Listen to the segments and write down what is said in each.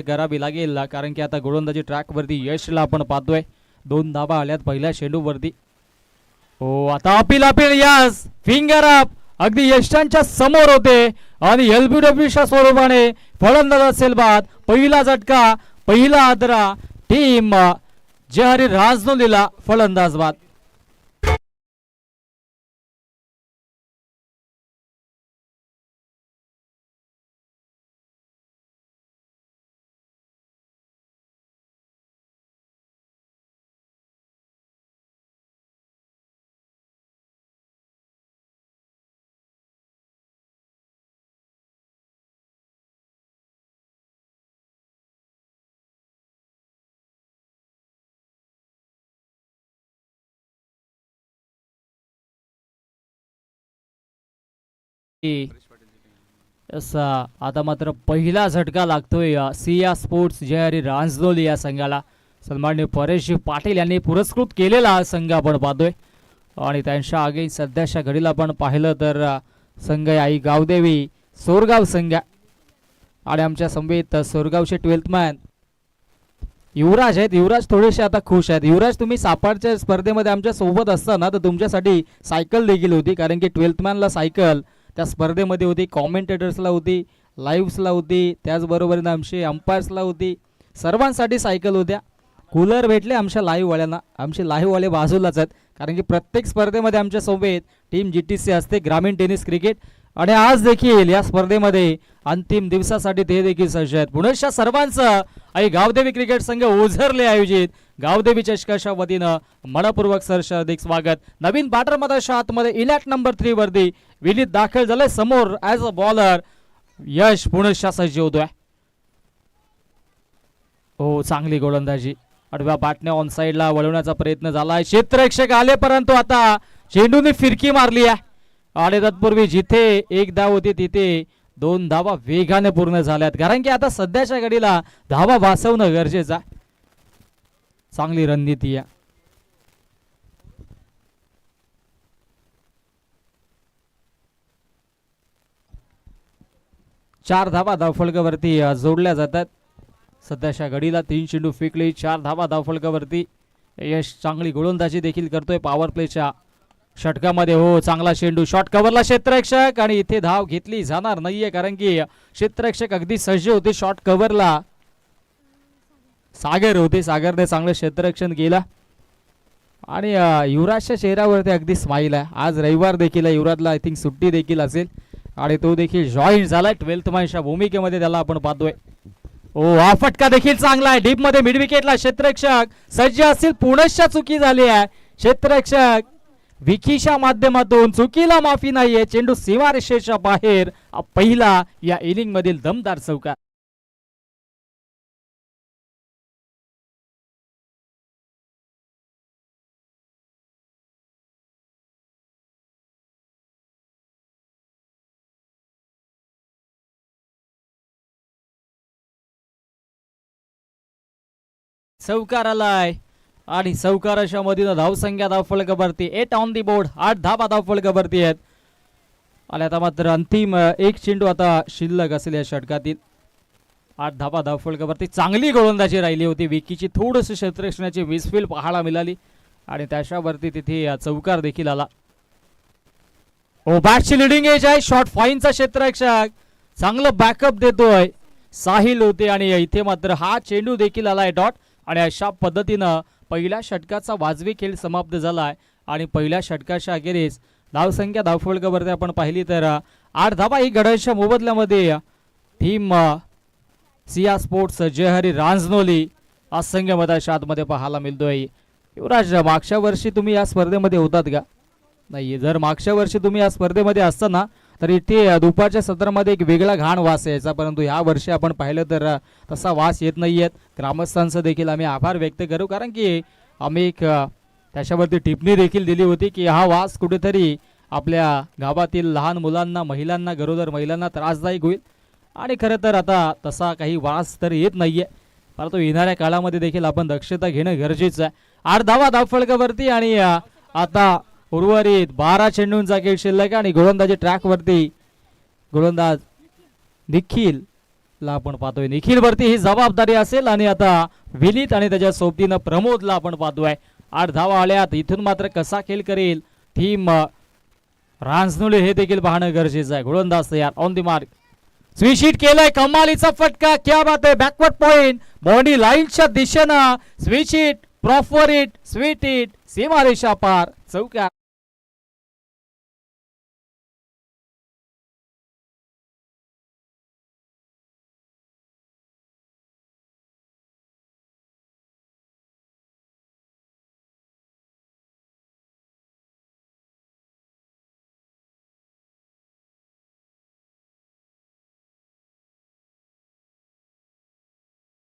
करावी लागेल, कारण की आता गोलंदाजी ट्रॅक वरती यशला आपण पाहतोय. 2 धावा आल्यात पहिल्या चेंडू वरती. हो आता अपील यस फिंगर अप अगदी यशांच्या समोर होते आणि एलबीडब्ल्यूच्या स्वरूपाने फलंदाज असेल बाद. पहिला झटका, पहिला आदरा, टीम जयहरी राजनोलीला फलंदाज बाद. आता मात्र पहिला झटका लागतोय सिया स्पोर्ट्स जयहरी रांजनोली या संघाला. सन्माननीय परेश पाटील यांनी पुरस्कृत केलेला संघ आपण पाहतोय. आणि त्यांच्या आगे सध्याच्या घडीला आपण पाहिलं तर संघ आई गावदेवी सोरगाव संघ आणि आमच्या समवेत सोरगावचे 12th मॅन युवराज आहेत. युवराज थोडेसे आता खुश आहेत. युवराज, तुम्ही सापाडच्या स्पर्धेमध्ये आमच्या सोबत असताना तर तुमच्यासाठी सायकल देखील होती, कारण की 12th मॅनला सायकल त्या स्पर्धेमध्ये होती, कॉमेंटेटर्सला होती, लाईव्हसला होती, त्याचबरोबरीनं आमचे अंपायर्सला होती, सर्वांसाठी सायकल होत्या. कूलर भेटले आमच्या लाईव्हवाल्यांना. आमचे लाईव्हवाले बाजूलाच आहेत, कारण की प्रत्येक स्पर्धेमध्ये आमच्या सोबत टीम GTC असते, ग्रामीण टेनिस क्रिकेट. आणि आज देखील या स्पर्धेमध्ये अंतिम दिवसासाठी ते देखील सज्ज आहेत. पुण्याच्या सर्वांचं आई गावदेवी क्रिकेट संघ ओझरले आयोजित गावदेवी चषकाच्या वतीनं मनपूर्वक सरस हार्दिक स्वागत. नवीन बॅटर मधाच्या आतमध्ये इलॅट नंबर 3 वरती विनीत दाखल झाले. समोर ॲज अ बॉलर यश पुण्याच्या सज्ज होतोय. हो चांगली गोलंदाजी. आडव्या बॅटने ऑन साइडला वळवण्याचा प्रयत्न झालाय. क्षेत्ररक्षक आले, परंतु आता चेंडूने फिरकी मारली आहे. आणि तत्पूर्वी जिथे 1 धाव होती तिथे 2 धावा वेगाने पूर्ण झाल्यात, कारण की आता सध्याच्या घडीला धावा वाचवणं गरजेचं आहे. चांगली रणनीती आहे. चार धावा धावफलकावरती जोडल्या जातात. सध्याच्या घडीला 3 चेंडू फेकले, 4 धावा धावफलकावरती. यश चांगली गोलंदाजी देखील करतोय पॉवर प्लेच्या षटकामध्ये. हो चांगला चेंडू, शॉट कव्हरला क्षेत्ररक्षक आणि इथे धाव घेतली जाणार नाहीये, कारण की क्षेत्ररक्षक अगदी सज्ज होते. शॉट कव्हरला सागर होते, सागरने चांगलं क्षेत्ररक्षण केलं. आणि युवराजच्या चेहऱ्यावरती अगदी स्माईल आहे. आज रविवार देखील आहे, युवराजला आय थिंक सुट्टी देखील असेल आणि तो देखील जॉईन झालाय 12th मॅनच्या भूमिकेमध्ये, त्याला आपण पाहतोय. ओ हा फटका देखील चांगला आहे. डीप मध्ये मिड विकेटला क्षेत्ररक्षक सज्ज असतील. पुनश्च चुकी झाली आहे. क्षेत्ररक्षक विकीच्या माध्यमातून चुकीला माफी नाहीये. चेंडू सीमारेषेच्या बाहेर. पहिला या इनिंग मधील दमदार चौकार. चौकार आलाय आणि चौकाराच्या मधील धावसंख्या धावफलकावरती 8 ऑन दी बोर्ड. 8 धावा धावफलकावरती आहेत. आणि आता मात्र अंतिम 1 चेंडू आता शिल्लक असेल या षटकातील. 8 धावा धावफलकावरती. चांगली गोलंदाजी राहिली होती. विकीची थोडीशी क्षेत्ररक्षणाची मिसफील पाहायला मिळाली आणि त्याच्यावरती तिथे चौकार देखील आला. ओ बॅटची लिडिंग एज आहे. शॉट फाईनचा क्षेत्ररक्षक चांगलं बॅकअप देतोय साहिल होते आणि इथे मात्र हा चेंडू देखील आलाय डॉट. आणि अशा पद्धतीनं पहिल्या षटकाचा वाजवी खेळ समाप्त झालाय. आणि पहिल्या षटकाच्या अखेरीस धावसंख्या धावफलकावरती आपण पाहिली तर 8 धावा ही गडाच्या मोबदल्यामध्ये टीम सिया स्पोर्ट्स जयहरी रांजनोली आज संघ मधाच्या आतमध्ये पाहायला मिळतोय. युवराज, मागच्या वर्षी तुम्ही या स्पर्धेमध्ये होतात का? नाही, जर मागच्या वर्षी तुम्ही या स्पर्धेमध्ये असताना तर इथे दुपारच्या सत्रामध्ये एक वेगळा घाण वास यायचा, परंतु ह्या वर्षी आपण पाहिलं तर तसा वास येत नाही आहेत. ग्रामस्थांचं देखील आम्ही आभार व्यक्त करू, कारण की आम्ही एक त्याच्यावरती टिप्पणी देखील दिली होती की हा वास कुठेतरी आपल्या गावातील लहान मुलांना, महिलांना, गरोदर महिलांना त्रासदायक होईल. आणि खरं तर आता तसा काही वास तर येत नाहीये, परंतु येणाऱ्या काळामध्ये देखील आपण दक्षता घेणं गरजेचं आहे. 8 धावा धावफलकावरती आणि आता उर्वरित 12 चेंडूंचा खेळ शिल्लक आणि गोलंदाजी ट्रॅकवरती गोलंदाज निखिल ला आपण पाहतोय निखिल वरती ही जबाबदारी असेल आणि आता विनीत आणि त्याच्या सोबतीनं प्रमोदला आपण पाहतोय 8 धावा आल्यात. इथून मात्र कसा खेळ करेल टीम रांजनुले हे देखील पाहणं गरजेचं आहे. गोलंदाज तयार ऑन दी मार्क स्वीशीट केलाय कमालीचा फटका क्या बात आहे बॅकवर्ड पॉइंट बाउंड्री लाईनच्या दिशेनं स्वीशीट प्रॉपर हिट स्वीट हिट सीमारेषा पार चौकार.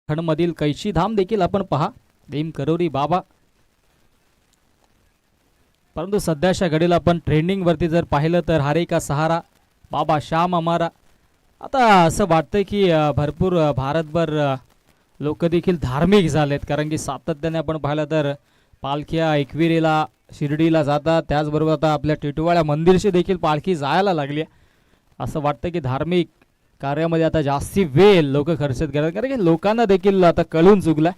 मधील कैशी धाम देखील आपण पहा भीम करोरी बाबा. परंतु सध्याच्या घडीला आपण ट्रेंडिंग वरती जर पाहिलं तर हारे का सहारा बाबा श्याम अमारा. आता असं वाटतंय की भरपूर भारतभर लोक देखील धार्मिक झालेत कारण की सातत्याने आपण पाहिलं तर पालख्या एकविरेला शिर्डीला जातात त्याचबरोबर आता आपल्या टिटवाळ्या मंदिरशी देखील पालखी जायला लागली. असं वाटतं की धार्मिक कार्यामध्ये आता जास्ती वेळ लोक खर्च करतात कारण की लोकांना देखील आता कळून चुकलं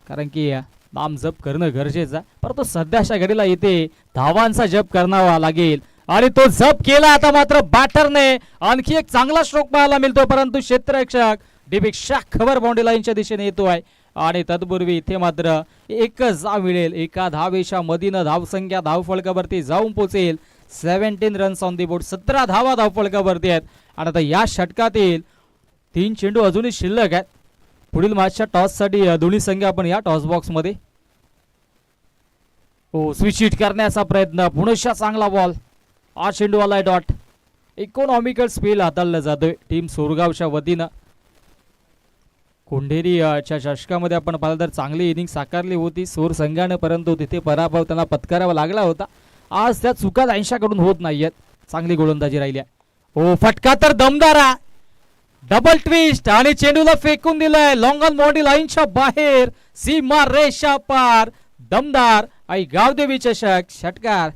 कारण की नाम जप करणं गरजेचं आहे. परंतु सध्याच्या घडीला इथे धावांचा जप करावा लागेल आणि तो जप केला आता मात्र बॅटरने आणखी एक चांगला स्ट्रोक पाहायला मिळतो परंतु क्षेत्ररक्षक डिबिक्षा खबर बाउंड्री लाईनच्या दिशेने येतोय आणि तत्पूर्वी इथे मात्र एकच धाव मिळेल. एका धावेच्या मधीनं धावसंख्या धावफलकावरती जाऊन पोहोचेल 17 रन्स ऑन दी बोर्ड. 17 धावा धावफलकावरती आहेत आणि आता या षटकातील 3 चेंडू अजूनही शिल्लक आहेत. पुढील मॅचच्या टॉससाठी दोन्ही संघ आपण या टॉस बॉक्स मध्ये स्विच हिट करण्याचा प्रयत्न पुनश्च चांगला बॉल 8 चेंडू आलाय डॉट. इकॉनॉमिकल स्पीड हाताळला जातोय टीम सोरगावच्या वतीनं. कोंढेरीच्या चषकामध्ये आपण पाहिलं तर चांगली इनिंग साकारली होती सोर संघाने परंतु तिथे पराभव त्यांना पत्करावा लागला होता. आज त्या चुका 80 कडून होत नाहीयेत. चांगली गोलंदाजी राहिली आहे. फटका तर दमदारा डबल ट्विस्ट आणि चेंडूला फेकून दिलाय लॉंग ऑन बाउंड्री लाईनच्या बाहेर सीमा रेषा पार दमदार आई गावदेवी चषक षटकार.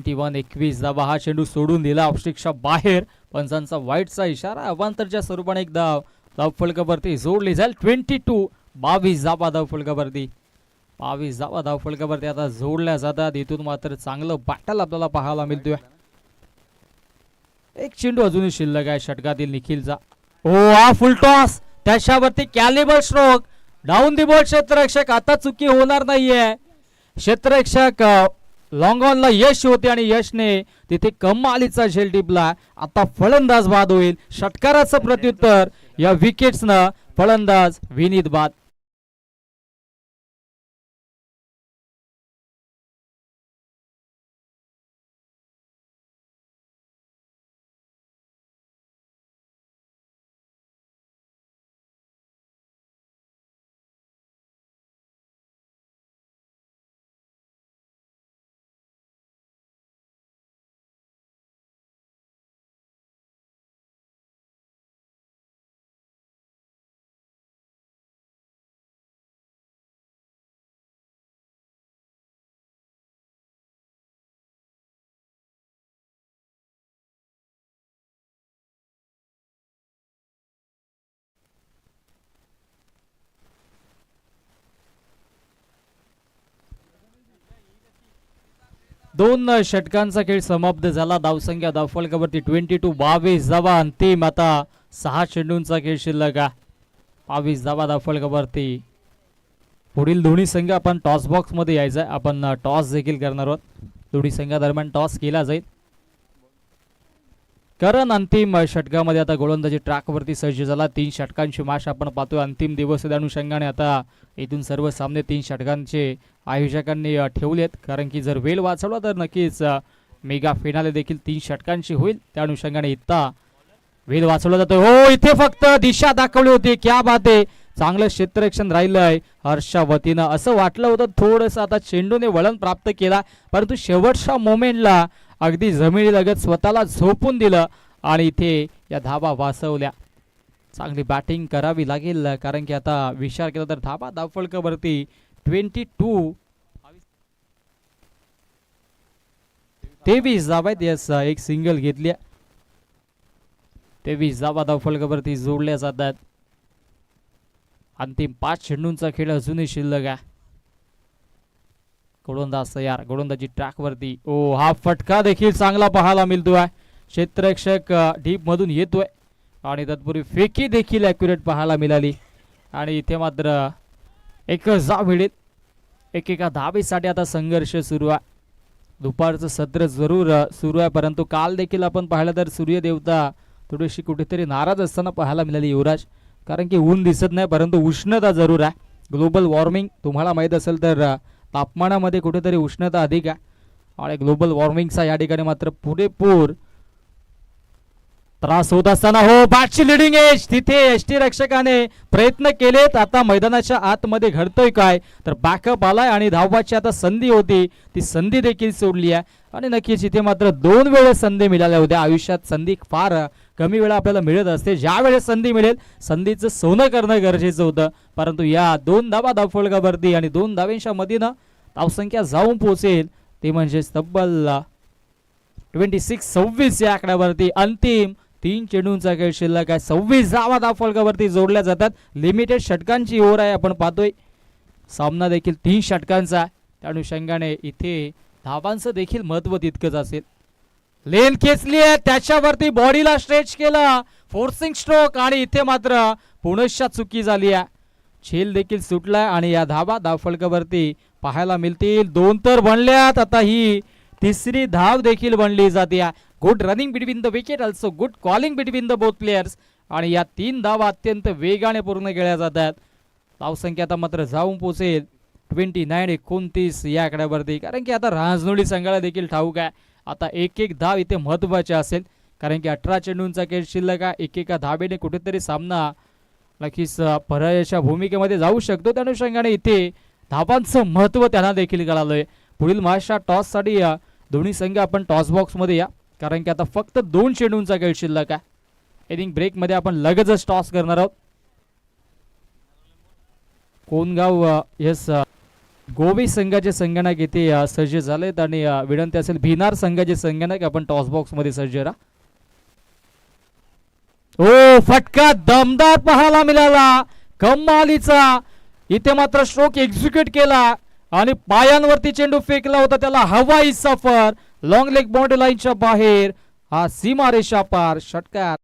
वन 21 धावा हा चेंडू सोडून दिला ऑफस्टिकच्या बाहेर पंचांचा वाईटचा इशारा अवांतरच्या स्वरूपाने एक धावफलकावरती जोडली जाईल. 22 धावा धावफलकावरती 22 धावा धावफलकावरती आता जोडल्या जातात. इथून मात्र चांगलं बॅटल आपल्याला पाहायला मिळतोय. एक चेंडू अजूनही शिल्लक आहे षटकातील निखिलचा. हा फुल टॉस त्याच्यावरती calibre stroke down the board. क्षेत्ररक्षक आता चुकी होणार नाहीये. क्षेत्ररक्षक लॉंग ऑनला यश होते आणि यशने तिथे कमालीचा झेल टिपला. आता फलंदाज बाद होईल. षटकाराचं प्रत्युत्तर या विकेट्सनं फलंदाज विनीत बाद. दोन षटकांचा खेळ समाप्त झाला. धावसंख्या धावफलकावरती 22 धावा. अंतिम आता 6 चेंडूंचा खेळ शिल्लक आहे. 22 धावा धावफलकावरती. पुढील दोन्ही संघ आपण टॉस बॉक्स मध्ये यायचं आहे. आपण टॉस देखील करणार आहोत. दोन्ही संघादरम्यान टॉस केला जाईल कारण अंतिम षटकामध्ये आता गोलंदाजी ट्रॅकवरती सज्ज झाला. 3 षटकांची मॅच आपण पाहतोय. अंतिम दिवस अनुषंगाने आता इथून सर्व सामने 3 षटकांचे आयोजकांनी ठेवलेत कारण की जर वेळ वाचवला तर नक्कीच मेगा फिनाले देखील 3 षटकांची होईल. त्या अनुषंगाने इत्ता वेल वाचवला जातो. हो, इथे फक्त दिशा दाखवली होती. क्या बात आहे, चांगलं क्षेत्ररक्षण राहिलंय हर्षच्या वतीनं. असं वाटलं होतं थोडंसं आता चेंडूने वळण प्राप्त केला, परंतु शेवटच्या मोमेंटला अगदी जमिनीलगत स्वतःला झोपून दिलं आणि इथे या धाबा वाचवल्या. चांगली बॅटिंग करावी लागेल, कारण की आता विचार केला तर धाबा धावफलकावरती 23 धाबा आहेत. यस, एक सिंगल घेतली. 23 धाबा धावफलकावरती जोडल्या जातात. अंतिम 5 चेंडूंचा खेळ अजूनही शिल्लक आहे. गोलंदाज तयार, गोलंदाजी ट्रॅकवरती. ओ, हा फटका देखील चांगला पाहायला मिळतोय. क्षेत्ररक्षक डीप मधून येतोय आणि तत्पूर्वी फेकी देखील ॲक्युरेट पाहायला मिळाली. आणि इथे मात्र एक धाव मिळेल. एकेका धावेसाठी आता संघर्ष सुरू आहे. दुपारचं सत्र जरूर सुरू आहे, परंतु काल देखील आपण पाहिलं तर सूर्यदेवता थोडीशी कुठेतरी नाराज असताना पाहायला मिळाली युवराज, कारण की ऊन दिसत नाही परंतु उष्णता जरूर आहे. ग्लोबल वॉर्मिंग तुम्हाला माहीत असेल तर तापमानामध्ये कुठेतरी उष्णता अधिक आहे आणि ग्लोबल वॉर्मिंगचा या ठिकाणी मात्र पुरेपूर त्रास होत असताना हो, बॅटची लिडिंग एज तिथे यष्टी रक्षकाने प्रयत्न केलेत. आता मैदानाच्या आतमध्ये घडतोय काय तर बॅकअप आलाय आणि धावबाची आता संधी होती, ती संधी देखील सोडली आहे. आणि नक्कीच इथे मात्र 2 वेळेस संधी मिळाल्या होत्या. आयुष्यात संधी फार कमी वेळा आपल्याला मिळत असते. ज्या वेळेस संधी मिळेल संधीचं सोनं करणं गरजेचं होतं, परंतु या 2 धावा धावफलकावरती आणि 2 धावेंच्या मधीनं धावसंख्या जाऊन पोहोचेल ते म्हणजे तब्बल 26-26 या आकड्यावरती. अंतिम 3 चेंडूंचा खेळ शिल्लक आहे. 26 धावा धावफलकावरती जोडल्या जातात. लिमिटेड षटकांची ओव्हर आहे, आपण पाहतोय. सामना देखील 3 षटकांचा, त्या अनुषंगाने इथे धावांचं देखील महत्व तितकंच असेल. लेन खेचली आहे, त्याच्यावरती बॉडीला स्ट्रेच केला, फोर्सिंग स्ट्रोक आणि इथे मात्र पुनश्च चुकी झाली आहे. झेल देखील सुटलाय आणि या धावा धावफलकावरती पाहायला मिळतील. 2 तर बनल्यात, आता ही 3री धाव देखील बनली जाते. Good running between the wicket, also good calling between the both players आणि या 3 धावा अत्यंत वेगाने पूर्ण केल्या जातात. धावसंख्या आता मात्र जाऊन पोहोचेल 29-29 या आकड्यावरती, कारण की आता रांजनोळी संघाला देखील ठाऊक आहे आता एक धाव इथे महत्वाचे असेल, कारण की 18 चेंडूंचा खेळ शिल्लक आहे. एकेका धावेने कुठेतरी सामना नक्कीच पराजयाच्या भूमिकेमध्ये जाऊ शकतो. त्या अनुषंगाने इथे धावांचं महत्व त्यांना देखील कळालंय. पुढील मॅचच्या टॉससाठी दोन्ही संघ आपण टॉस बॉक्समध्ये या, कारण की आता फक्त 2 चेंडूंचा खेळ शिल्लक आहे. इनिंग ब्रेकमध्ये आपण लगेचच टॉस करणार आहोत. कोणगाव यस गोवी संघाचे संगणक इथे सज्ज झालेत आणि विनंती असेल भिनार संघाचे संगणक आपण टॉस बॉक्स मध्ये सज्ज राहा. ओ, फटका दमदार पाहायला मिळाला, कमालीचा. इथे मात्र स्ट्रोक एक्झिक्यूट केला आणि पायांवरती चेंडू फेकला होता, त्याला हवाई सफर लॉंग लेग बाउंड्री लाईनच्या बाहेर, हा सीमारेषा पार षटकार.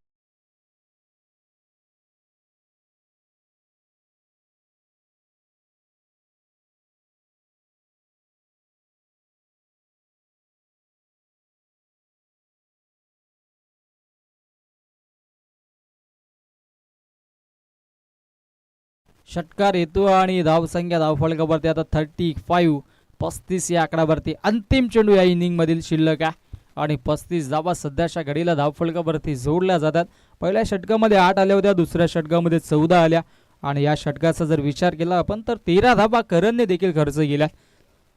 षटकार येतो आणि धावसंख्या धावफलकावरती आता 35 या आकड्यावरती. अंतिम चेंडू या इनिंग मधील शिल्लक आहे आणि 35 धावा सध्याच्या घडीला धावफलकावरती जोडल्या जातात. पहिल्या षटकामध्ये 8 आल्या होत्या, दुसऱ्या षटकामध्ये 14 आल्या आणि या षटकाचा जर विचार केला आपण तर 13 धावा करणने देखील खर्च केल्या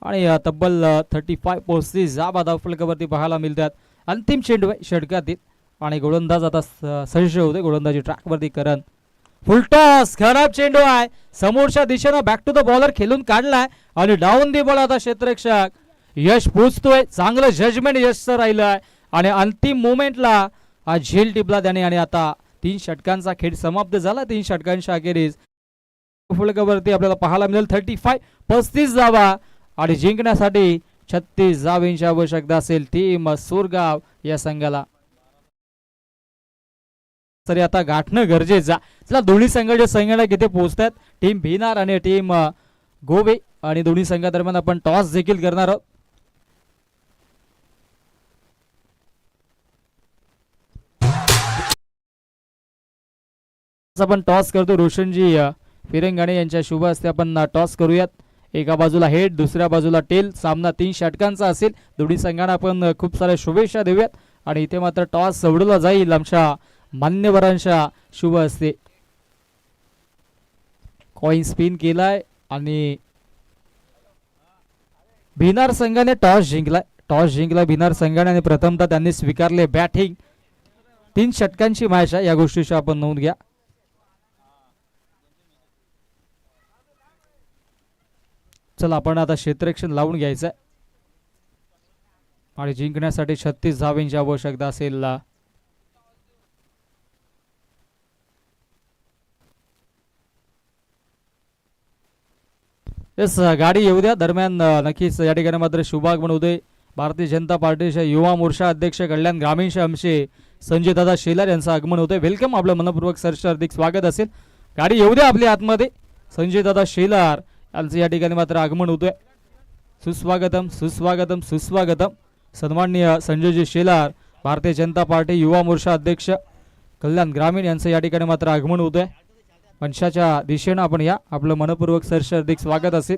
आणि तब्बल 35 धावा धावफलकावरती पाहायला मिळतात. अंतिम चेंडू आहे षटकातील आणि गोलंदाज आता सज्ज होते. गोलंदाजी ट्रॅकवरती करण, फुलटॉस, खराब चेंडू आहे, समोरच्या दिशेनं बॅक टू द बॉलर खेळून काढलाय आणि डाऊन दी बॉल. आता क्षेत्ररक्षक यश पोचतोय, चांगलं जजमेंट यशचं राहिलंय आणि अंतिम मोमेंटला हा झेल टिपला त्याने आणि आता 3 षटकांचा खेळ समाप्त झाला. 3 षटकांच्या अखेरीस फलकावरती आपल्याला पाहायला मिळेल 35 धावा आणि जिंकण्यासाठी 36 धावांची आवश्यकता असेल टीम सोरगाव या संघाला. तरी आता गाठणं गरजेचं. चला, दोन्ही संघाचे संगणक इथे पोहोचतात, टीम भिनार आणि टीम गोवे, आणि दोन्ही संघादरम्यान आपण टॉस देखील करणार आहोत. आपण टॉस करतो. रोशनजी फिरंगाणे यांच्या शुभ हस्ते आपण टॉस करूयात. एका बाजूला हेड दुसऱ्या बाजूला टेल. सामना 3 षटकांचा असेल. दोन्ही संघांना आपण खूप साऱ्या शुभेच्छा देऊयात. आणि इथे मात्र टॉस सोडवला जाईल आमच्या मान्यवरांच्या शुभ हस्ते. कॉइन स्पिन केलाय आणि भिनार संघाने टॉस जिंकलाय भिनार संघाने. आणि प्रथमतः त्यांनी स्वीकारले बॅटिंग. 3 षटकांची मॅच आहे. या गोष्टीची आपण नोंद घ्या. चला आपण आता क्षेत्ररक्षण लावून घ्यायचंय आणि जिंकण्यासाठी 36 धावांची आवश्यकता असेल. येस गाडी येऊ द्या. दरम्यान नक्कीच या ठिकाणी मात्र शुभागमन उदय भारतीय जनता पार्टीचे युवा मोर्चा अध्यक्ष कल्याण ग्रामीणचे आमचे संजय दादा शेलार यांचं आगमन होतंय. वेलकम. आपलं मनपूर्वक सरचे हार्दिक स्वागत असेल. गाडी येऊ द्या आपल्या आतमध्ये. संजय दादा शेलार यांचं या ठिकाणी मात्र आगमन होतोय. सुस्वागतम सुस्वागतम सुस्वागतम. सन्माननीय संजयजी शेलार भारतीय जनता पार्टी युवा मोर्चा अध्यक्ष कल्याण ग्रामीण यांचं या ठिकाणी मात्र आगमन होतंय. मंचाच्या दिशेनं आपण या. आपलं मनपूर्वक सरचे हार्दिक स्वागत असेल.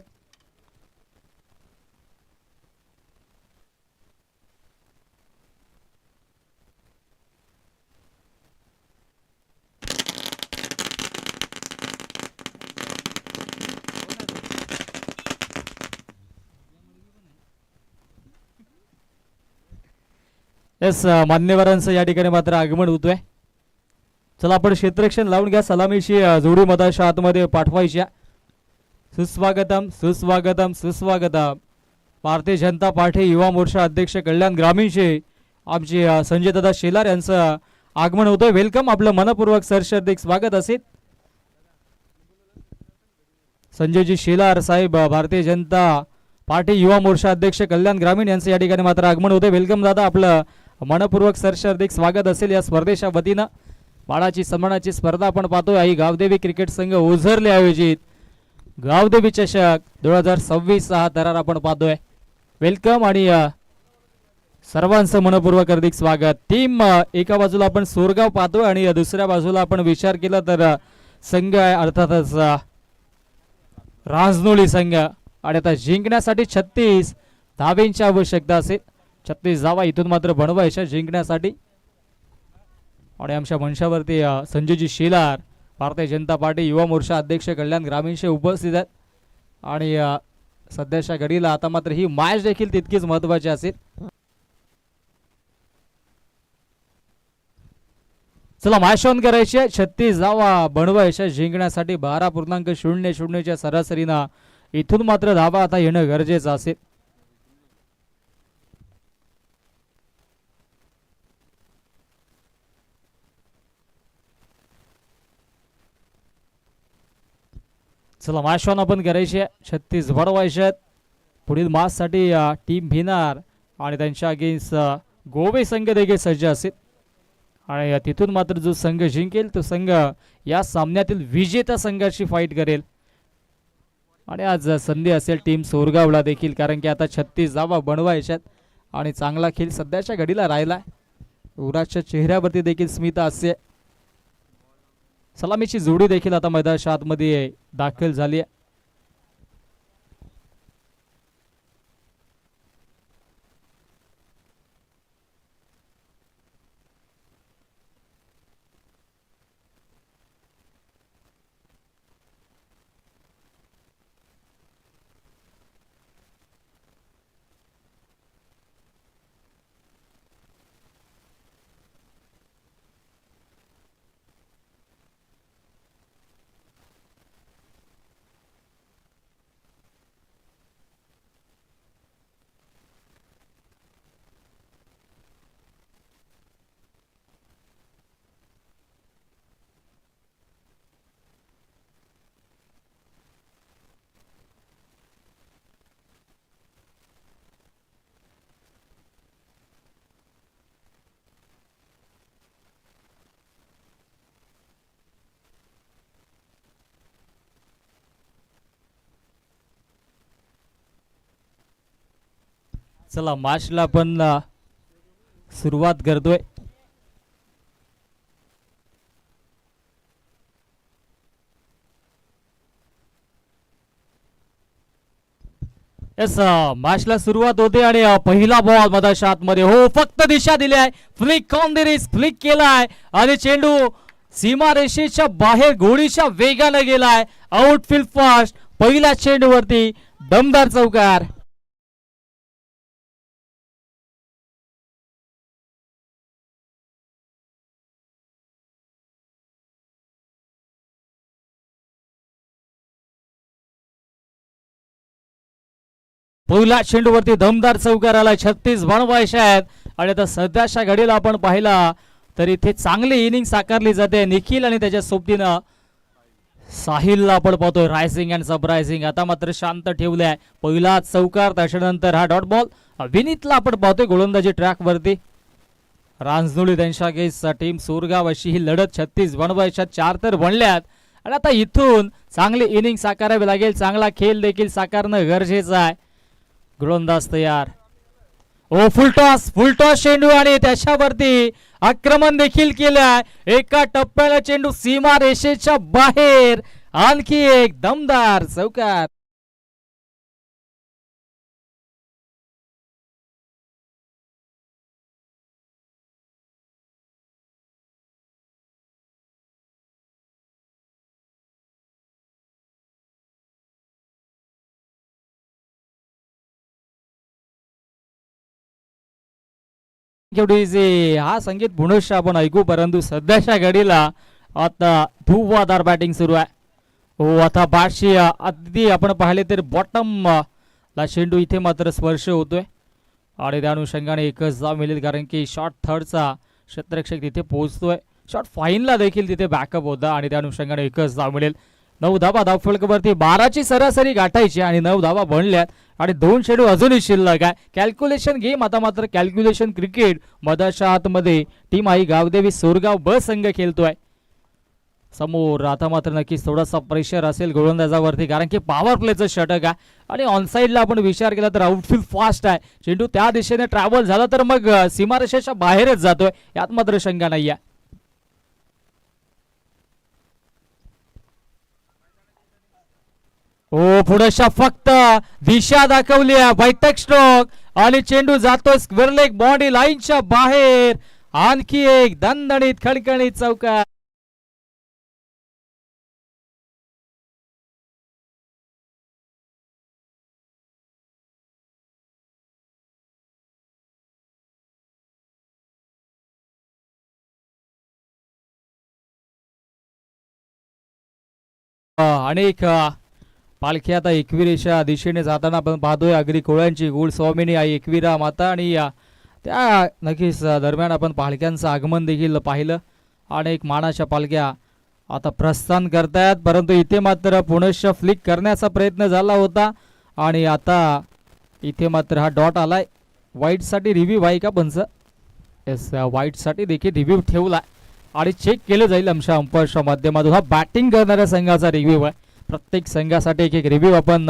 येस मान्यवरांचं या ठिकाणी मात्र आगमन होतोय. चला आपण क्षेत्ररक्षण लावून घ्या. सलामीची जोडी मधाच्या आतमध्ये पाठवायची. सुस्वागतम सुस्वागतम सुस्वागतम. भारतीय जनता पार्टी युवा मोर्चा अध्यक्ष कल्याण ग्रामीणचे आमचे संजय दादा शेलार यांचं आगमन होतोय. वेलकम. आपलं मनपूर्वक सरचे हार्दिक स्वागत असेल. संजयजी शेलार साहेब भारतीय जनता पार्टी युवा मोर्चा अध्यक्ष कल्याण ग्रामीण यांचं या ठिकाणी मात्र आगमन होते. वेलकम दादा. आपलं मनपूर्वक सरचे हार्दिक स्वागत असेल. या स्पर्धेच्या वतीनं बाळाची सन्मानाची स्पर्धा आपण पाहतोय. आई गावदेवी क्रिकेट संघ ओझरले आयोजित गावदेवी चषक 2026 हा थरार आपण पाहतोय. वेलकम आणि सर्वांचं मनपूर्वक हार्दिक स्वागत. टीम एका बाजूला आपण सोरगाव पाहतोय आणि दुसऱ्या बाजूला आपण विचार केला तर संघ आहे अर्थातच राजनोळी संघ. आणि आता जिंकण्यासाठी 36 धावांची आवश्यकता असेल. 36 धावा इथून मात्र बनवायच्या जिंकण्यासाठी. आणि आमच्या मंचावरती संजयजी शेलार भारतीय जनता पार्टी युवा मोर्चा अध्यक्ष कल्याण ग्रामीणचे उपस्थित आहेत. आणि सध्याच्या घडीला आता मात्र ही मॅच देखील तितकीच महत्त्वाची असेल. चला मॅच ऑन करायची आहे. 36 धावा बनवायच्या जिंकण्यासाठी. 12.00च्या सरासरीनं इथून मात्र धावा आता येणं गरजेचं असेल. चला मॅच ऑन आपण करायची आहे. 36 बनवायचे आहेत. पुढील मॅचसाठी टीम भिनार आणि त्यांच्या अगेन्स्ट गोवे संघ देखील सज्ज असेल. आणि तिथून मात्र जो संघ जिंकेल तो संघ या सामन्यातील विजेता संघाची फाईट करेल. आणि आज संधी असेल टीम सोरगावला देखील, कारण की आता 36 धावा बनवायच्यात आणि चांगला खेळ सध्याच्या घडीला राहिला. युवराजच्या चेहऱ्यावरती देखील स्मित हास्य. सलामीची जोडी देखील आता मैदानाच्या आतमध्ये दाखल झाली आहे. चला मॅचला आपण सुरुवात करतोय. येस, मॅचला सुरुवात होते आणि पहिला बॉल मधाच्या आतमध्ये, हो फक्त दिशा दिली आहे, flick on the wrist, flick केलाय आणि चेंडू सीमा रेषेच्या बाहेर गोळीच्या वेगाने गेलाय, आउटफील्ड फास्ट, पहिल्या चेंडूवरती दमदार चौकार. पहिल्या चेंडूवरती दमदार चौकार आला, 36 बनवायचे आहेत आणि आता सध्याच्या घडीला आपण पाहिला तर इथे चांगली इनिंग साकारली जाते. निखिल आणि त्याच्या सोबतीनं साहिलला आपण पाहतोय रायझिंग अँड सरप्रायझिंग. आता मात्र शांत ठेवलाय, पहिला चौकार, त्याच्यानंतर हा डॉट बॉल. विनीतला आपण पाहतोय गोलंदाजी ट्रॅक वरती. रांजनोळी त्यांच्या अगेन्स्ट टीम सोरगाव अशी ही लढत, 36 बनवायच्या 4 तर बनल्यात आणि आता इथून चांगली इनिंग साकारावी लागेल, चांगला खेळ देखील साकारणं गरजेचं आहे. गोलंदाज तयार, ओ फुलटॉस चेंडू आणि त्याच्यावरती आक्रमण देखील केलंय. एका टप्प्याला चेंडू सीमा रेषेच्या बाहेर, आणखी एक दमदार चौकार. हा संगीत पुनश्च आपण ऐकू, परंतु सध्याच्या घडीला आता धुवाधार बॅटिंग सुरू आहे. हो आता बाटशी अगदी आपण पाहिले तर बॉटम ला चेंडू इथे मात्र स्पर्श होतोय आणि त्या अनुषंगाने एकच धाव मिळेल, कारण की शॉट थर्डचा क्षेत्ररक्षक तिथे पोहोचतोय. शॉट फाईनला देखील तिथे बॅकअप होता आणि त्या अनुषंगाने एकच धाव मिळेल. 9 धावा धावफलकावरती, 12ची सरासरी गाठायची आणि 9 धावा बनल्यात आणि 2 चेंडू अजूनही शिल्लक आहे. कॅल्क्युलेशन गेम आता मात्र कॅल्क्युलेशन क्रिकेट. मधाच्या आतमध्ये टीम आई गावदेवी सोरगाव ब संघ खेळतोय. समोर आता मात्र नक्कीच थोडासा प्रेशर असेल गोलंदाजावरती, कारण की पॉवर प्लेचं षटक आहे आणि ऑनसाईडला आपण विचार केला तर आउटफील्ड फास्ट आहे. चेंडू त्या दिशेने ट्रॅव्हल झाला तर मग सीमारेषेच्या बाहेरच जातोय, यात मात्र शंका नाही आहे. हो पुढच्या फक्त दिशा दाखवली आहे, बैठक स्ट्रोक आणि चेंडू जातोय स्क्वेअर लेग बॉडी लाईनच्या बाहेर, आणखी एक दणदणीत खडखडीत चौकार. अनेक पालखी आता एकविरेच्या दिशेने जाताना आपण पाहतोय. अगदी कोळ्यांची गुळ स्वामिनी आई एकविरा माता आणि त्या नक्कीच दरम्यान आपण पालख्यांचं आगमन देखील पाहिलं. अनेक मानाच्या पालख्या आता प्रस्थान करतायत, परंतु इथे मात्र पुनश्च फ्लिक करण्याचा प्रयत्न झाला होता आणि आता इथे मात्र हा डॉट आलाय. वाईटसाठी रिव्ह्यू आहे का पंच? येस, वाईटसाठी देखील रिव्ह्यू ठेवला आणि चेक केलं जाईल आमच्या अंपायरच्या माध्यमातून. हा बॅटिंग करणाऱ्या संघाचा रिव्ह्यू आहे. प्रत्येक संघासाठी एक एक रिव्ह्यू आपण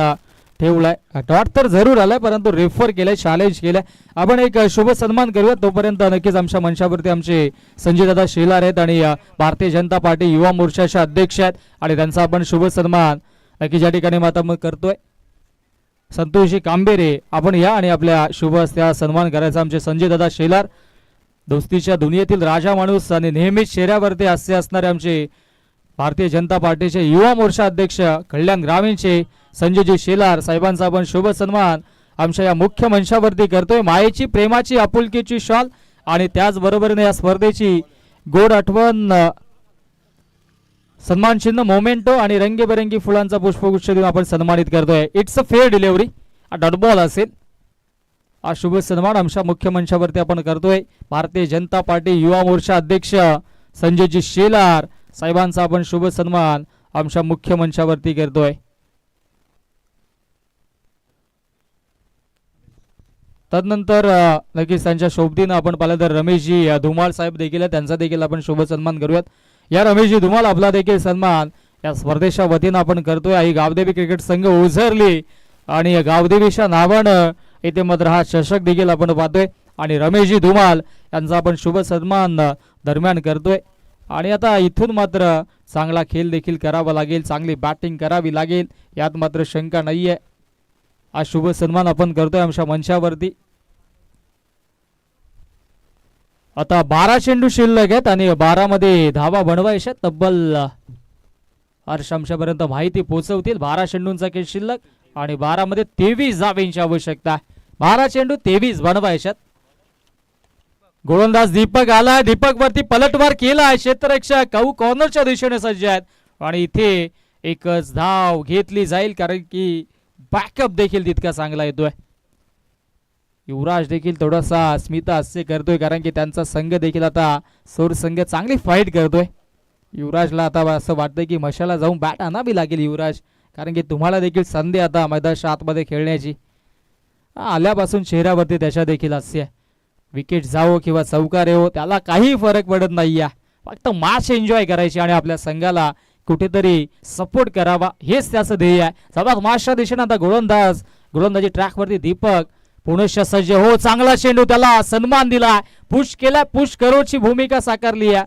ठेवलाय. डॉट तर जरूर आलाय, परंतु रेफर केलंय, चॅलेंज केलंय. आपण एक शुभ सन्मान करूया. तोपर्यंत नक्कीच आमच्या मंचावरती आमचे संजयदादा शेलार आहेत आणि भारतीय जनता पार्टी युवा मोर्चाचे अध्यक्ष आहेत आणि त्यांचा आपण शुभ सन्मान नक्कीच या ठिकाणी माता करतोय. संतोषजी कांबेरे आपण या आणि आपल्या शुभ हस्ते सन्मान करायचा. आमचे संजयदादा शेलार, दोस्तीच्या दुनियेतील राजा माणूस आणि नेहमीच चेहऱ्यावरती हास्य असणारे आमचे भारतीय जनता पार्टीचे युवा मोर्चा अध्यक्ष कल्याण ग्रामीणचे संजयजी शेलार साहेबांचा आपण शुभ सन्मान आमच्या या मुख्य मंचावरती करतोय. मायेची, प्रेमाची, आपुलकीची शॉल आणि त्याचबरोबरीने या स्पर्धेची गोड आठवण सन्मान चिन्ह, मोमेंटो आणि रंगीबेरंगी फुलांचा पुष्पगुच्छ देऊन आपण सन्मानित करतोय. It's a fair delivery. हा डॉट बॉल असेल. हा शुभ सन्मान आमच्या मुख्य मंचावरती आपण करतोय. भारतीय जनता पार्टी युवा मोर्चा अध्यक्ष संजयजी शेलार साहेबांचा आपण शुभ सन्मान आमच्या मुख्य मंचावरती करतोय. तदनंतर नक्कीच त्यांच्या सोबतीनं आपण पाहिलं तर रमेशजी धुमाळ साहेब देखील, त्यांचा देखील आपण शुभ सन्मान करूयात. या रमेशजी धुमाळ आपला देखील सन्मान या स्पर्धेच्या वतीनं आपण करतोय. आई गावदेवी क्रिकेट संघ उझरली आणि गावदेवीच्या नावानं इथे मात्र हा चषक देखील आपण पाहतोय आणि रमेशजी धुमाळ यांचा आपण शुभ सन्मान दरम्यान करतोय. आणि आता इथून मात्र चांगला खेळ देखील करावा लागेल, चांगली बॅटिंग करावी लागेल, यात मात्र शंका नाहीये. हा शुभ सन्मान आपण करतोय आमच्या मंचावरती. आता 12 चेंडू शिल्लक आहेत आणि 12 मध्ये धावा बनवायच्या तब्बल हर्ष आमच्यापर्यंत माहिती पोहोचवतील. 12 चेंडूंचा खेळ शिल्लक आणि 12 मध्ये 23 धावेंची आवश्यकता. 12 चेंडू 23 बनवायच्यात. गोलंदाज दीपक आला, दीपक वरती पलटवार केला. क्षेत्ररक्षक काऊ कॉर्नरच्या दिशेने सज्ज आहेत आणि इथे एकच धाव घेतली जाईल कारण की बॅकअप देखील तितका चांगला येतोय. युवराज देखील थोडासा स्मित हास्य करतोय कारण की त्यांचा संघ देखील आता सोर संघ चांगली फाईट करतोय. युवराजला आता असं वाटतंय की मशाला जाऊन बॅट आणावी लागेल युवराज, कारण की तुम्हाला देखील संधी आता मैदानाच्या आतमध्ये खेळण्याची. आल्यापासून चेहऱ्यावरती त्याच्या देखील हास्य आहे. विकेट जावो किंवा चौकार येवो त्याला काही फरक पडत नाहीये. फक्त मॅच एन्जॉय करायची आणि आपल्या संघाला कुठेतरी सपोर्ट करावा हेच त्याचं ध्येय आहे. सर्वात मॅचच्या दिशेने आता गोलंदाजी ट्रॅकवरती दीपक पुनश्च सज्ज. हो, चांगला चेंडू, त्याला सन्मान दिला, पुश केला, पुश करोची भूमिका साकारली आहे.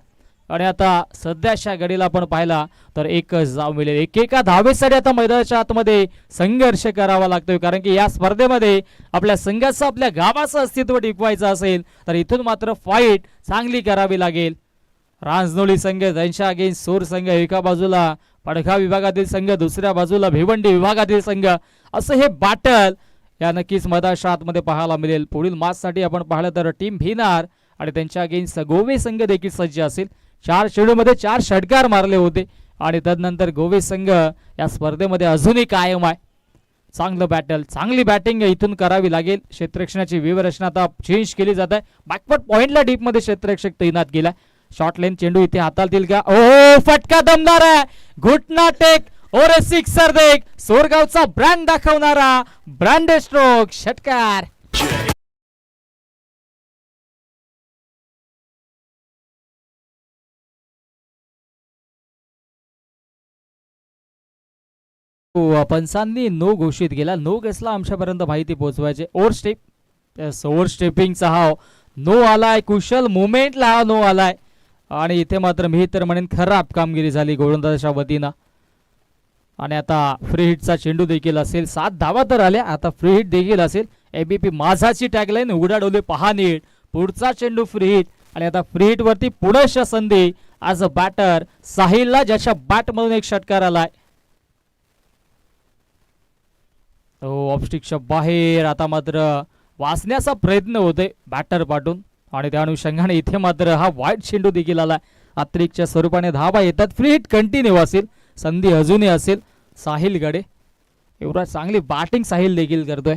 आणि आता सध्याच्या घडीला आपण पाहिला तर एकच धाव मिळेल. एकेका धावेसाठी आता मैदानाच्या आतमध्ये संघर्ष करावा लागतोय कारण की या स्पर्धेमध्ये आपल्या संघाचं आपल्या गावाचं अस्तित्व टिकवायचं असेल तर इथून मात्र फाईट चांगली करावी लागेल. रांजनोळी संघ त्यांच्या अगेन्स्ट सोर संघ एका बाजूला, पडघा विभागातील संघ दुसऱ्या बाजूला, भिवंडी विभागातील संघ, असं हे बॅटल या नक्कीच मैदानाच्या आतमध्ये पाहायला मिळेल. पुढील मॅचसाठी आपण पाहिलं तर टीम भिनार आणि त्यांच्या अगेन्स्ट गोवे संघ देखील सज्ज असेल. 4 चेंडूमध्ये 4 षटकार मारले होते आणि तदनंतर गोवे संघ या स्पर्धेमध्ये अजूनही कायम आहे. चांगलं बॅटल, चांगली बॅटिंग इथून करावी लागेल. क्षेत्ररक्षणाची व्यूहरचना आता चेंज केली जात आहे. बॅकवर्ड पॉइंटला डीप मध्ये क्षेत्ररक्षक तैनात केला. शॉर्ट लेन चेंडू इथे हाताळतील का? ओ, फटका दमदार आहे, घुटना टेक और सिक्सर देख, सोरगावचा ब्रँड दाखवणारा ब्रँडेड स्ट्रोक षटकार. पंचांनी नो घोषित केला. नो केसला आमच्यापर्यंत माहिती पोहोचवायचे. ओव्हर स्टेपिंगचा हा नो आलाय. कुशल मुवमेंटला हा नो आलाय आणि इथे मात्र मी तर म्हणेन खराब कामगिरी झाली गोलंदाजाच्या वतीनं. आणि आता फ्री हिटचा चेंडू देखील असेल. 7 धावा तर आल्या, आता फ्री हिट देखील असेल. एबीपी माझाची टॅगलाईन उघडा डोले पहा नीट. पुढचा चेंडू फ्री हिट आणि आता फ्री हिट वरती पुनश्च संधी. आज बॅटर साहिलला ज्याच्या बॅट मधून एक षटकार आलाय. ऑफस्टिकच्या बाहेर आता मात्र वाचण्याचा प्रयत्न होतोय बॅटर पाठून आणि त्या अनुषंगाने इथे मात्र हा वाईट चेंडू देखील आला. अतिरिक्तच्या स्वरूपाने धावा येतात. फ्री हिट कंटिन्यू असेल, संधी अजूनही असेल साहिल गडे. एवढा चांगली बॅटिंग साहिल देखील करतोय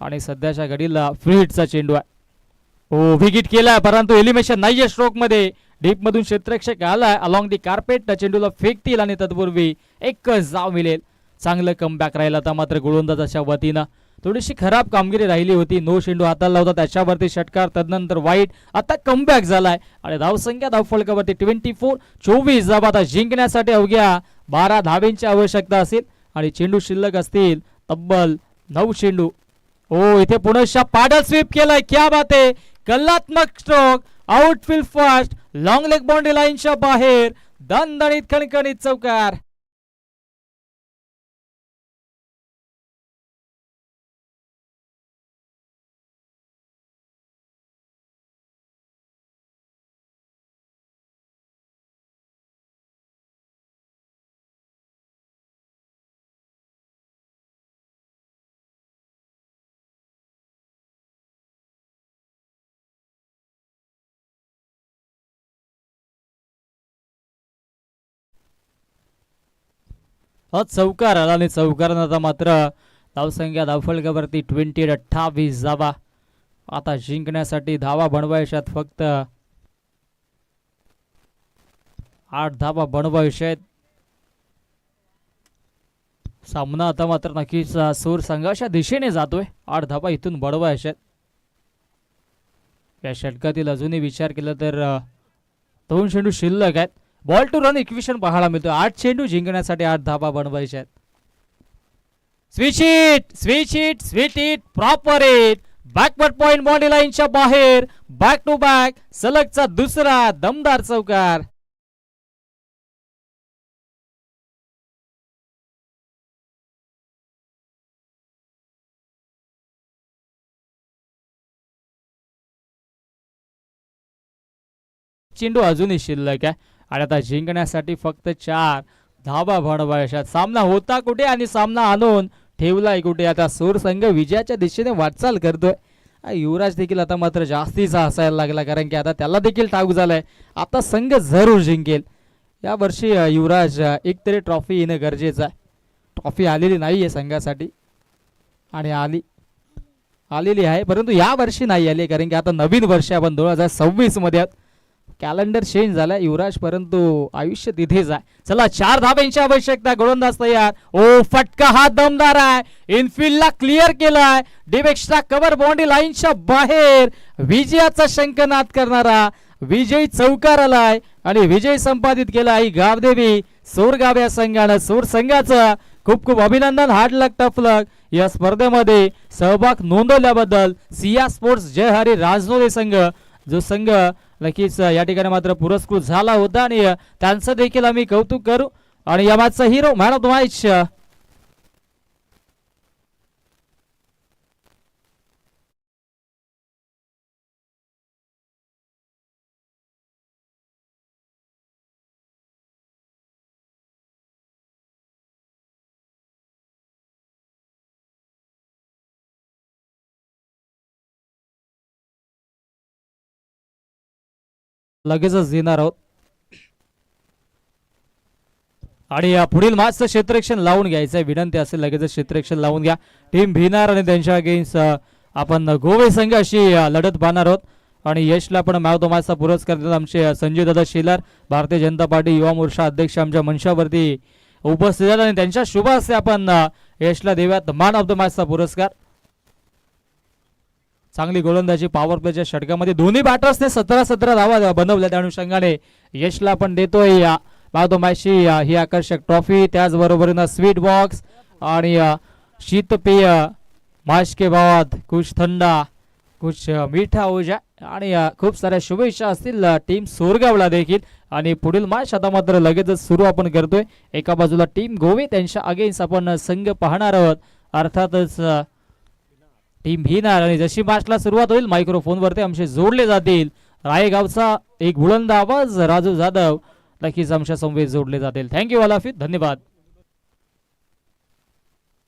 आणि सध्याच्या घडीला फ्री हिटचा चेंडू आहे. हो, विकेट केलाय परंतु एलिमिनेशन नाहीये. स्ट्रोक मध्ये डीप मधून क्षेत्ररक्षक आलाय. अलॉंग दी कार्पेट चेंडूला फेकतील आणि तत्पूर्वी एकच धाव मिळेल. चांगलं कमबॅक राहिला आता मात्र गोलंदाजाच्या वतीनं. थोडीशी खराब कामगिरी राहिली होती. नो चेंडू हाताला होता, त्याच्यावरती षटकार, तदनंतर वाईट. आता कमबॅक झालाय आणि धावसंख्या धावफलकावरती 24 धावा. आता जिंकण्यासाठी अवघ्या 12 धावेंची आवश्यकता असेल आणि चेंडू शिल्लक असतील तब्बल 9 चेंडू. ओ, इथे पुनश्च पाडल स्वीप केलाय. क्या बात आहे, कलात्मक stroke, outfield fast, long leg boundary लाईनच्या बाहेर, दणदणीत खणखणीत चौकार. चौकार आला आणि चौकारानं आता मात्र धावसंख्या धावफलकावरती 28 धावा. आता जिंकण्यासाठी धावा बनवायच्यात, फक्त 8 धावा बनवायच्या आहेत. सामना आता मात्र नक्कीच सोर संघाच्या दिशेने जातोय. 8 धावा इथून बनवायच्या आहेत. या षटकातील अजूनही विचार केला तर 2 चेंडू शिल्लक आहेत. बॉल टू रन इक्वेशन पाहायला मिळतो. 8 चेंडू जिंकण्यासाठी 8 धावा बनवायच्या आहेत. Switch hit proper hit, backward point boundary लाईनच्या बाहेर, बॅक टू बॅक सलगचा दुसरा दमदार चौकार. चेंडू अजूनही शिल्लक आहे आणि आता जिंकण्यासाठी फक्त 4 धावा बनवायच्या. सामना होता कुठे आणि सामना आणून ठेवलाय कुठे. आता सूर संघ विजयाच्या दिशेने वाटचाल करतोय. युवराज देखील आता मात्र जास्तीचा हसायला लागला, कारण की आता त्याला देखील ठाऊक झालाय आता संघ जरूर जिंकेल. या वर्षी युवराज एक तरी ट्रॉफी येणं गरजेचं आहे. ट्रॉफी आलेली नाही आहे संघासाठी आणि आलेली आहे, परंतु या वर्षी नाही आली, कारण की आता नवीन वर्ष आपण 2026 मध्ये कॅलेंडर चेंज झालाय युवराज, परंतु आयुष्य तिथेच आहे. चला 4 धाब्यांची आवश्यकता. गोलंदाज तयार. ओ फटका हा दमदार आहे. इनफिल्डला क्लिअर केलाय. डीप एक्स्ट्रा कव्हर बाउंड्री लाईनच्या बाहेर विजयाचा शंखनाद करणारा विजय चौकार आलाय आणि विजय संपादित केला आहे गावदेवी सोरगाव या संघानं. सोर संघाचं खूप खूप अभिनंदन. हार्ड लक टफ लक या स्पर्धेमध्ये सहभाग नोंदवल्याबद्दल. सिया स्पोर्ट्स जय हरी राजनोदे संघ, जो संघ नक्कीच या ठिकाणी मात्र पुरस्कृत झाला होता आणि त्यांचं देखील आम्ही कौतुक करू. आणि या मॅचचा hero man of the match लगेचच देणार आहोत. आणि या पुढील मॅचचं क्षेत्ररक्षण लावून घ्यायचं विनंती असेल, लगेचच क्षेत्ररक्षण लावून घ्या. टीम भिनार आणि त्यांच्या अगेन्स्ट आपण गोवे संघ अशी लढत पाहणार आहोत. आणि यशला पण मॅन ऑफ द मॅचचा पुरस्कार देतात आमचे संजय दादा शेलार, भारतीय जनता पार्टी युवा मोर्चा अध्यक्ष आमच्या मंचावरती उपस्थित आहेत आणि त्यांच्या शुभ हस्ते आपण यशला देऊयात मॅन ऑफ द मॅचचा पुरस्कार. चांगली गोलंदाजी पॉवर प्लेच्या षटकामध्ये दोन्ही बॅटर्सने 17 धावा बनवल्या, त्या अनुषंगाने यशला पण देतोय मॅचची ही आकर्षक ट्रॉफी. त्याचबरोबरीनं स्वीट बॉक्स आणि शीतपेय मॅच के बाद कुछ थंडा कुछ मीठा हो जाए आणि खूप साऱ्या शुभेच्छा असतील टीम सोरगावला देखील. आणि पुढील मॅच आता मात्र लगेचच सुरू आपण करतोय. एका बाजूला टीम गोवे त्यांच्या अगेन्स्ट आपण संघ पाहणार आहोत, अर्थातच टीम भिनार. आणि जशी मॅचला सुरुवात होईल मायक्रोफोनवरती आमचे जोडले जातील रायगावचा एक बुलंद आवाज राजू जाधव, नक्कीच आमच्या संवेद जोडले जातील. Thank you all of you. धन्यवाद.